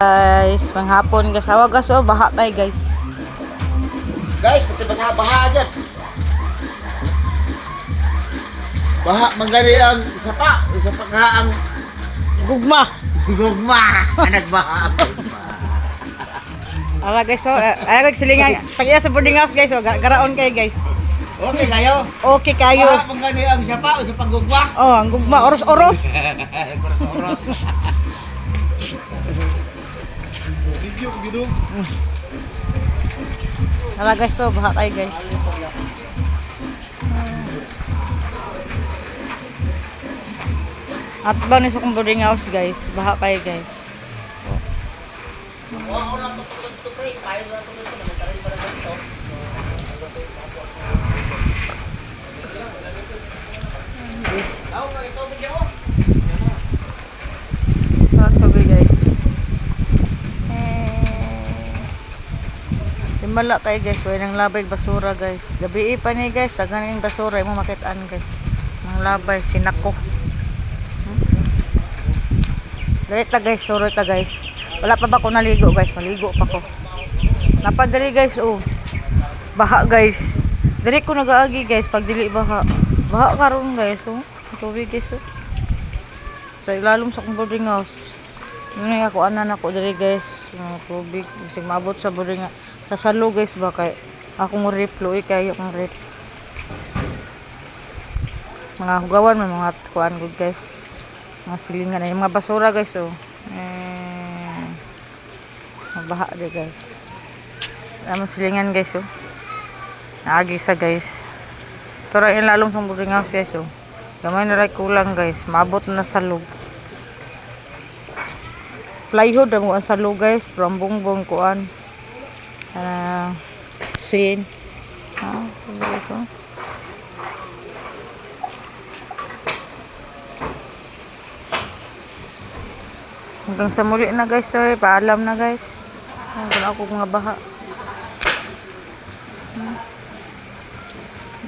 Guys, manghapon guys. Hawag gas oh, baha tayo guys. Guys, pati ba sa baha dyan? Baha, manggali ang isa pa nga ang Gugma. gugma. Nagbaha ang gugma. Ala guys, oh, ay guys silingan. Tagiya sa boarding house guys, oh, garaon kayo guys. Okay kayo? Okay kayo. Baha, manggali ang isa pa gugma. Oh, ang gugma oros-oros. Oros-oros. Video, video. Ala guys, oh, baha tayo guys. At ba ni sa kong boarding house guys, baha tayo guys. Guys. Tubig guys. Timbala tayo guys, wala nang labay basura guys. Gabi pa ni guys, tagan yung basura mo makitaan guys. Nang labay sinako. Dali ta guys, suro ta guys. Wala pa ba ko naligo guys, maligo pa ko. Napadali guys, oh. Baha guys. Dali ko nagaagi guys pag dili baha. Baha karon guys, oh. Tubig guys, oh. Sa ilalom sa kong boarding house. Yun ako anan ako dali guys. Tubig, bisig maabot sa boarding sa salo guys ba kay akong rip luoy kayo akong rip. Mga hugawan may mga kuan good guys. Mga silingan ay mga basura guys, oh. Mabaha di guys. Ang silingan guys, oh. Naagi sa guys. Ito rin lalong sa boarding house guys, oh. Gamay na rin kulang guys. Maabot na sa loob. Plywood mo ang salo guys, from bongbong kuan. Sin. Ito. Hanggang sa muli na guys, sorry, paalam na guys. Hanggang ako mga baha.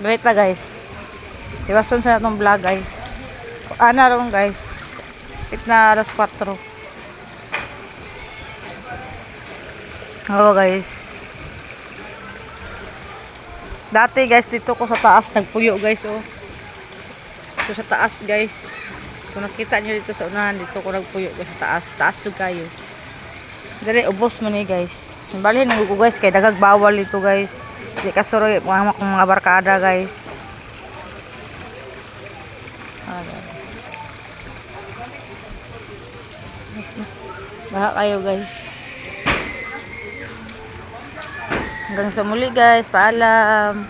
Great na guys. Siwason sa natong vlog guys. Ana ron guys. Pit na alas 4. Hello guys. Dati guys, dito ko sa taas nagpuyo guys, oh. Dito sa taas guys. Kung nakita nyo dito sa unahan, dito ko nagpuyo guys sa taas. Taas to kayo. Dali, ubos mo ni guys. Bali, nagugo guys, kay dagag bawal dito guys. Di kasuroy, mga barkada guys. Baha kayo guys. Hanggang sa muli guys, paalam.